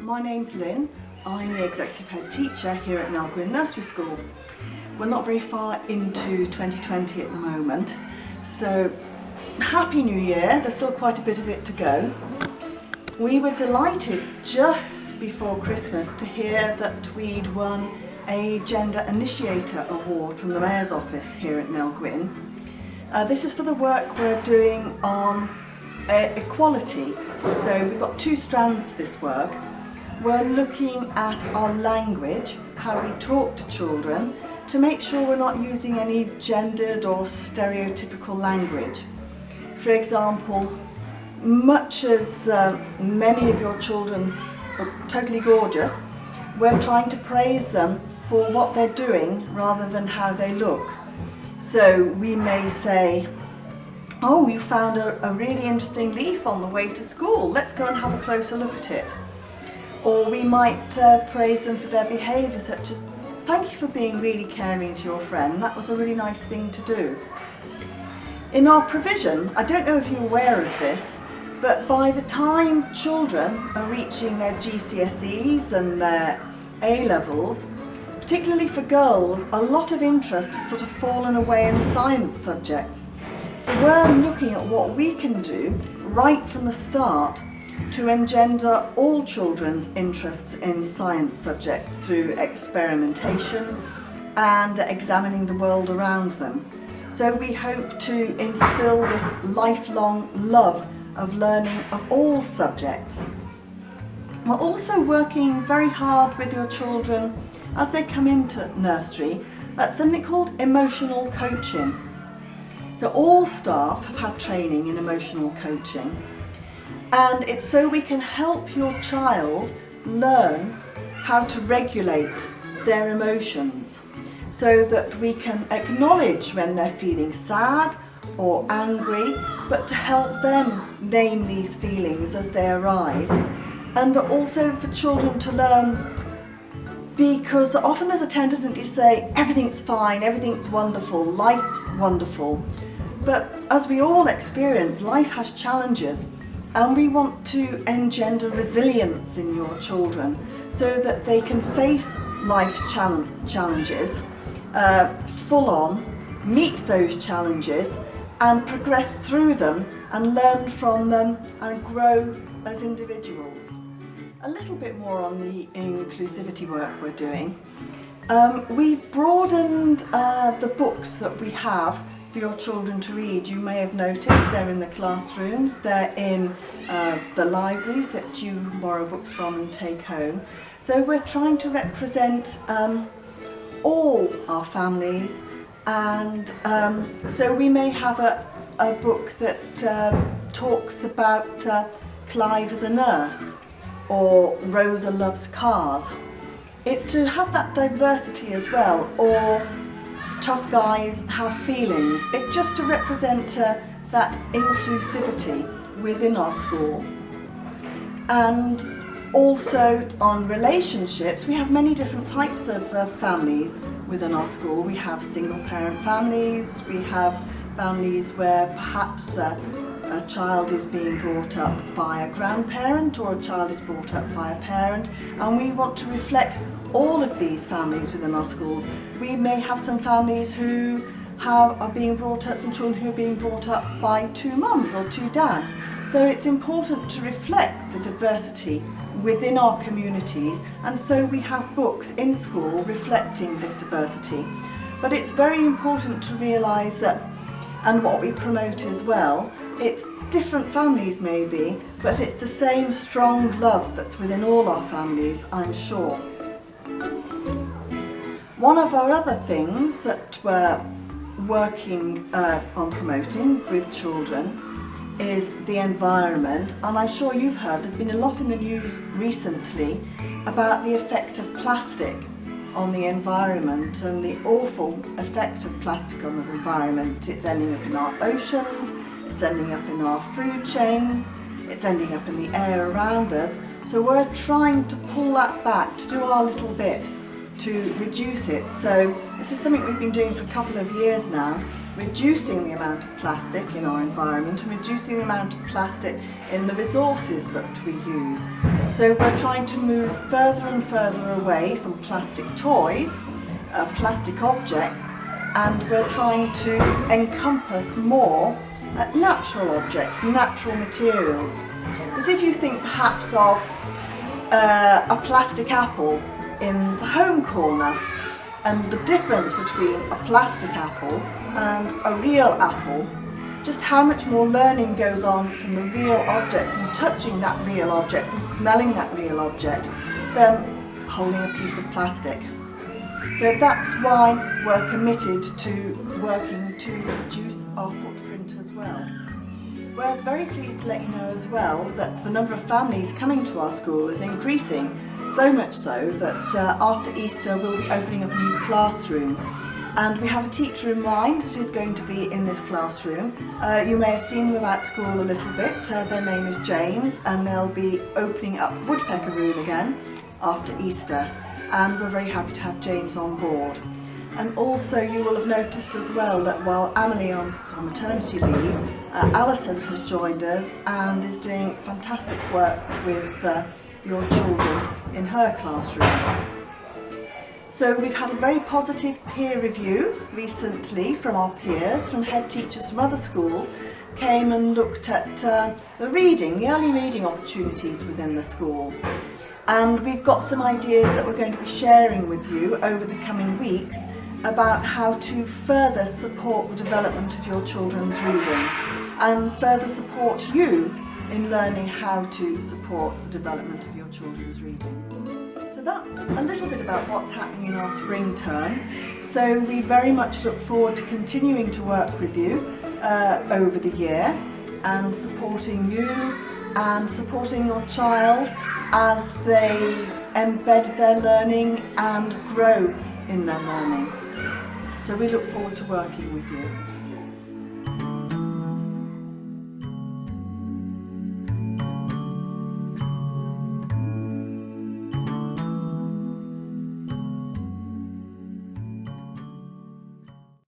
My name's Lynn. I'm the Executive Head Teacher here at Nell Gwynn Nursery School. We're not very far into 2020 at the moment, so Happy New Year. There's still quite a bit of it to go. We were delighted just before Christmas to hear that we'd won a Gender Initiator Award from the Mayor's Office here at Nell Gwynn. This is for the work we're doing on equality. So we've got two strands to this work. We're looking at our language, how we talk to children, to make sure we're not using any gendered or stereotypical language. For example, much as many of your children are totally gorgeous, we're trying to praise them for what they're doing rather than how they look. So we may say, "Oh, you found a really interesting leaf on the way to school. Let's go and have a closer look at it." Or we might praise them for their behaviour, such as, "Thank you for being really caring to your friend. That was a really nice thing to do." In our provision, I don't know if you're aware of this, but by the time children are reaching their GCSEs and their A-levels, particularly for girls, a lot of interest has sort of fallen away in the science subjects. So we're looking at what we can do right from the start to engender all children's interests in science subjects through experimentation and examining the world around them. So we hope to instill this lifelong love of learning of all subjects. We're also working very hard with your children as they come into nursery at something called emotional coaching. So all staff have had training in emotional coaching, and it's so we can help your child learn how to regulate their emotions, so that we can acknowledge when they're feeling sad or angry, but to help them name these feelings as they arise. And but also for children to learn, because often there's a tendency to say everything's fine, everything's wonderful, life's wonderful. But as we all experience, life has challenges, and we want to engender resilience in your children so that they can face life challenges full on, meet those challenges and progress through them and learn from them and grow as individuals. A little bit more on the inclusivity work we're doing. We've broadened the books that we have for your children to read. You may have noticed they're in the classrooms, they're in the libraries that you borrow books from and take home. So we're trying to represent all our families, and so we may have a book that talks about Clive as a nurse, or Rosa loves cars. It's to have that diversity as well, or tough guys have feelings. It's just to represent that inclusivity within our school. And also on relationships, we have many different types of families within our school. We have single parent families, we have families where perhaps a child is being brought up by a grandparent, or a child is brought up by a parent, and we want to reflect all of these families within our schools. We may have some families who are being brought up, some children who are being brought up by two mums or two dads. So it's important to reflect the diversity within our communities, and so we have books in school reflecting this diversity. But it's very important to realise that, and what we promote as well, it's different families maybe, but it's the same strong love that's within all our families, I'm sure. One of our other things that we're working on promoting with children is the environment, and I'm sure you've heard there's been a lot in the news recently about the effect of plastic on the environment and the awful effect of plastic on the environment. It's ending up in our oceans, it's ending up in our food chains, it's ending up in the air around us. So we're trying to pull that back, to do our little bit to reduce it. So this is something we've been doing for a couple of years now, reducing the amount of plastic in our environment and reducing the amount of plastic in the resources that we use. So we're trying to move further and further away from plastic toys, plastic objects, and we're trying to encompass more natural objects, natural materials. Because if you think perhaps of a plastic apple in the home corner and the difference between a plastic apple and a real apple, just how much more learning goes on from the real object, from touching that real object, from smelling that real object, than holding a piece of plastic. So that's why we're committed to working to reduce our footprint as well. We're very pleased to let you know as well that the number of families coming to our school is increasing, so much so that after Easter we'll be opening up a new classroom. And we have a teacher in mind that is going to be in this classroom. You may have seen them about school a little bit. Their name is James, and they'll be opening up Woodpecker Room again after Easter. And we're very happy to have James on board. And also you will have noticed as well that while Amelie is on maternity leave, Alison has joined us and is doing fantastic work with your children in her classroom. So we've had a very positive peer review recently from our peers, from head teachers from other schools, came and looked at the early reading opportunities within the school. And we've got some ideas that we're going to be sharing with you over the coming weeks about how to further support the development of your children's reading and further support you in learning how to support the development of your children's reading. So that's a little bit about what's happening in our spring term. So we very much look forward to continuing to work with you over the year and supporting you and supporting your child as they embed their learning and grow in their learning. So we look forward to working with you.